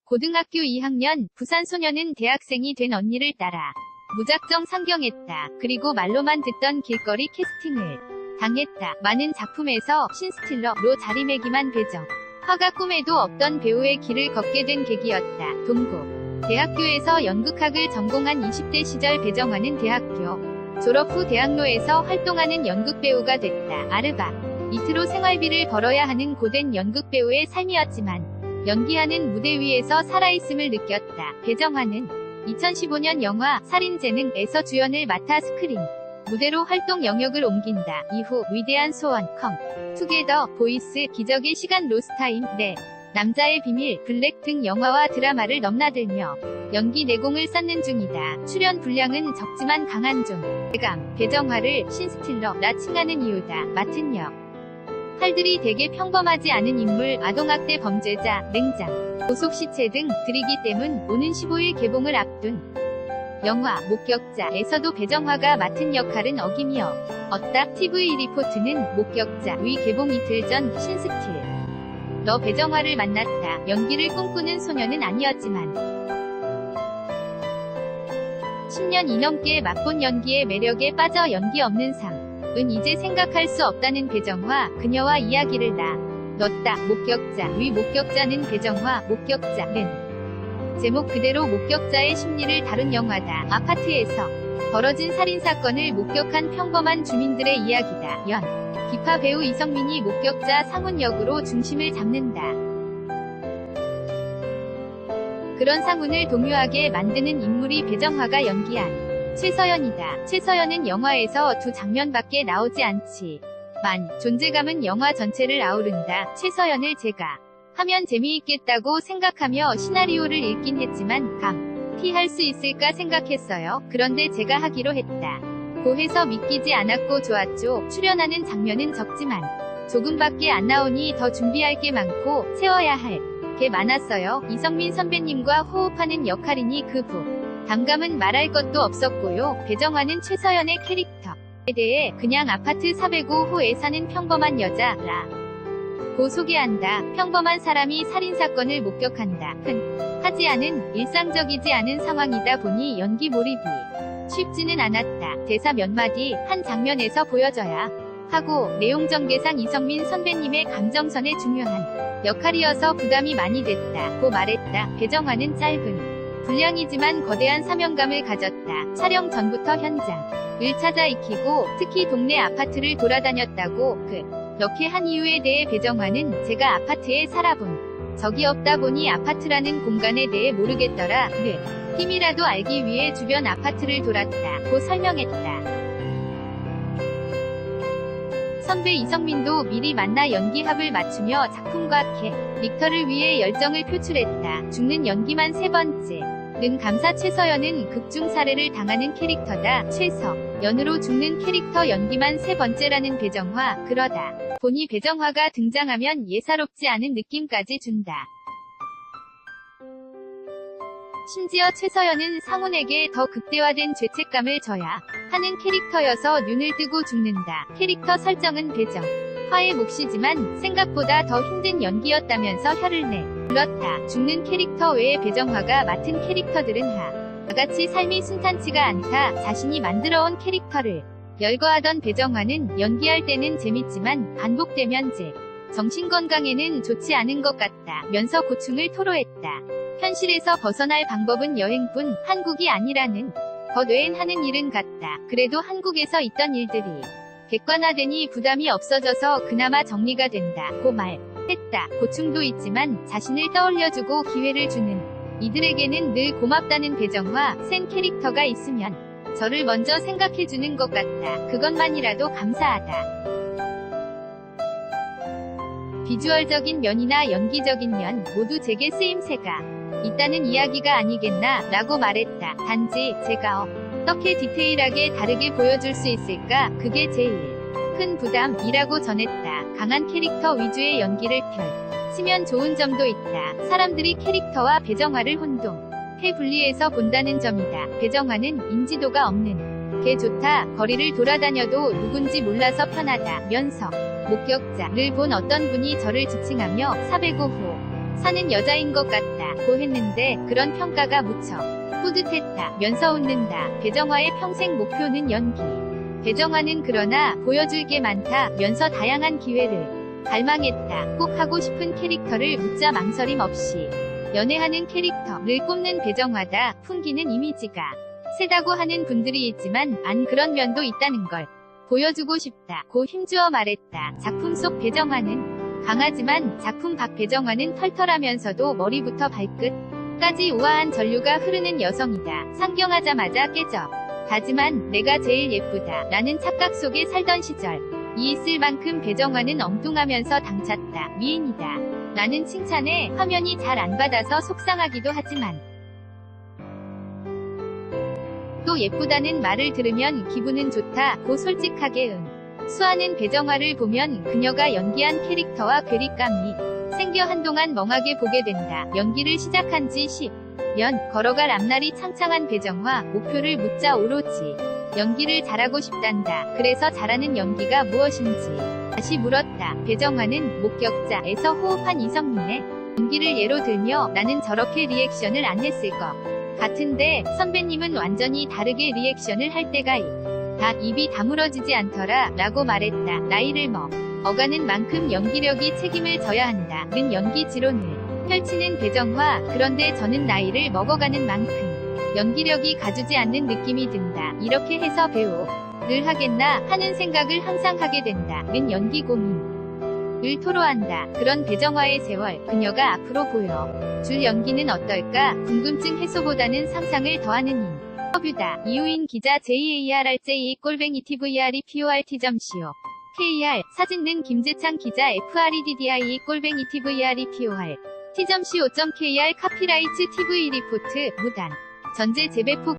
고등학교 2학년 부산 소녀는 대학생이 된 언니를 따라 무작정 상경했다. 그리고 말로만 듣던 길거리 캐스팅을 당했다. 많은 작품에서 신스틸러로 자리매김한 배정. 화가 꿈에도 없던 배우의 길을 걷게 된 계기였다. 동국 대학교에서 연극학을 전공한 20대 시절 배정화는 대학교 졸업 후 대학로에서 활동하는 연극배우가 됐다. 아르바 이트로 생활비를 벌어야 하는 고된 연극배우의 삶이었지만 연기하는 무대 위에서 살아있음을 느꼈다. 배정화는 2015년 영화 살인재능에서 주연을 맡아 스크린 무대로 활동 영역을 옮긴다. 이후 위대한 소원, 컴 투게더, 보이스, 기적의 시간, 로스타임, 네, 남자의 비밀, 블랙 등 영화와 드라마를 넘나들며 연기 내공을 쌓는 중이다. 출연 분량은 적지만 강한 존 대감, 배정화를 신스틸러라 칭하는 이유다. 맡은 역 할들이 대개 평범하지 않은 인물, 아동학대 범죄자, 냉장, 고속시체 등 들이기 때문 오는 15일 개봉을 앞둔 영화 목격자에서도 배정화가 맡은 역할은 어김이 없다. TV 리포트는 목격자 위 개봉 이틀 전 신스틸러 배정화를 만났다. 연기를 꿈꾸는 소녀는 아니었지만 10년이 넘게 맛본 연기의 매력에 빠져 연기 없는 삶은 이제 생각할 수 없다는 배정화. 그녀와 이야기를 나눴다. 목격자 위 목격자는 배정화, 목격자는 제목 그대로 목격자의 심리를 다룬 영화다. 아파트에서 벌어진 살인사건을 목격한 평범한 주민들의 이야기다. 연 기파 배우 이성민이 목격자 상훈 역으로 중심을 잡는다. 그런 상훈을 동요하게 만드는 인물이 배정화가 연기한 최서연이다. 최서연은 영화에서 두 장면밖에 나오지 않지만 존재감은 영화 전체를 아우른다. 최서연을 제가 하면 재미있겠다고 생각하며 시나리오를 읽긴 했지만 피할 수 있을까 생각했어요. 그런데 제가 하기로 했다. 고 해서 믿기지 않았고 좋았죠. 출연하는 장면은 적지만 조금밖에 안 나오니 더 준비할 게 많고 채워야 할 게 많았어요. 이성민 선배님과 호흡하는 역할이니 그 부담감은 말할 것도 없었고요. 배정화는 최서연의 캐릭터에 대해 그냥 아파트 405호에 사는 평범한 여자라 고 소개한다. 평범한 사람이 살인사건을 목격한다. 하지 않은 일상적이지 않은 상황이다 보니 연기 몰입이 쉽지는 않았다. 대사 몇 마디 한 장면에서 보여줘야 하고 내용 전개상 이성민 선배님의 감정선에 중요한 역할이어서 부담이 많이 됐다. 고 말했다. 배정화는 짧은 분량이지만 거대한 사명감을 가졌다. 촬영 전부터 현장을 찾아 익히고 특히 동네 아파트를 돌아다녔다고 그렇게 한 이유에 대해 배정화는 제가 아파트에 살아본 적이 없다 보니 아파트라는 공간에 대해 모르겠더라. 힘이라도 알기 위해 주변 아파트를 돌았다. 고 설명했다. 선배 이성민도 미리 만나 연기 합을 맞추며 작품과 캐릭터를 위해 열정을 표출했다. 죽는 연기만 세 번째는 감사. 최서연은 극중 살해를 당하는 캐릭터다. 최서연으로 죽는 캐릭터 연기만 세 번째라는 배정화. 그러다 보니 배정화가 등장하면 예사롭지 않은 느낌까지 준다. 심지어 최서연은 상훈에게 더 극대화된 죄책감을 져야 하는 캐릭터여서 눈을 뜨고 죽는다. 캐릭터 설정은 배정화의 몫이지만 생각보다 더 힘든 연기였다면서 혀를 내불렀다. 죽는 캐릭터 외에 배정화가 맡은 캐릭터들은 다같이 삶이 순탄치가 않다. 자신이 만들어온 캐릭터를 열거하던 배정화는 연기할 때는 재밌지만 반복되면 정신건강에는 좋지 않은 것 같다 면서 고충을 토로했다. 현실에서 벗어날 방법은 여행뿐 한국이 아니라는 것 외엔 하는 일은 같다. 그래도 한국에서 있던 일들이 객관화되니 부담이 없어져서 그나마 정리가 된다. 고 말했다. 고충도 있지만 자신을 떠올려주고 기회를 주는 이들에게는 늘 고맙다는 배정화. 센 캐릭터가 있으면 저를 먼저 생각해주는 것 같다. 그것만이라도 감사하다. 비주얼적인 면이나 연기적인 면 모두 제게 쓰임새가 있다는 이야기가 아니겠나 라고 말했다. 단지 제가 어떻게 디테일하게 다르게 보여줄 수 있을까? 그게 제일 큰 부담이라고 전했다. 강한 캐릭터 위주의 연기를 펼치면 좋은 점도 있다. 사람들이 캐릭터와 배정화를 혼동해 분리해서 본다는 점이다. 배정화는 인지도가 없는 게 좋다. 거리를 돌아다녀도 누군지 몰라서 편하다 면서 목격자를 본 어떤 분이 저를 지칭하며 405호 사는 여자인 것 같다 고 했는데 그런 평가가 무척 뿌듯했다 면서 웃는다. 배정화의 평생 목표는 연기. 배정화는 그러나 보여줄 게 많다 면서 다양한 기회를 갈망했다. 꼭 하고 싶은 캐릭터를 묻자 망설임 없이 연애하는 캐릭터를 꼽는 배정화다. 풍기는 이미지가 세다고 하는 분들이 있지만 안 그런 면도 있다는 걸 보여주고 싶다 고 힘주어 말했다. 작품 속 배정화는 강하지만 작품 밖 배정화는 털털하면서도 머리부터 발끝까지 우아한 전류가 흐르는 여성이다. 상경하자마자 깨져 하지만 내가 제일 예쁘다 라는 착각 속에 살던 시절 이 있을 만큼 배정화는 엉뚱하면서 당찼다. 미인이다 라는 칭찬에 화면이 잘 안 받아서 속상하기도 하지만 또 예쁘다는 말을 들으면 기분은 좋다 고 솔직하게 수아는 배정화를 보면 그녀가 연기한 캐릭터와 괴리감이 생겨 한동안 멍하게 보게 된다. 연기를 시작한 지 10년 걸어갈 앞날이 창창한 배정화. 목표를 묻자 오로지 연기를 잘하고 싶단다. 그래서 잘하는 연기가 무엇인지 다시 물었다. 배정화는 목격자에서 호흡한 이성민의 연기를 예로 들며 나는 저렇게 리액션을 안 했을 것 같은데 선배님은 완전히 다르게 리액션을 할 때가 다 입이 다물어지지 않더라 라고 말했다. 나이를 먹어가는 만큼 연기력이 책임을 져야 한다는 연기 지론을 펼치는 배정화. 그런데 저는 나이를 먹어가는 만큼 연기력이 가주지 않는 느낌이 든다. 이렇게 해서 배우를 하겠나 하는 생각을 항상 하게 된다는 연기 고민을 토로한다. 그런 배정화의 세월. 그녀가 앞으로 보여줄 연기는 어떨까? 궁금증 해소보다는 상상을 더하는 인터뷰다. 이우인 기자 JARRJ@tvREPORT.co KR 사진는 김재창 기자 FREDDIE@tvREPOR T.co.kr 카피라이츠 TV 리포트 무단 전제 재배포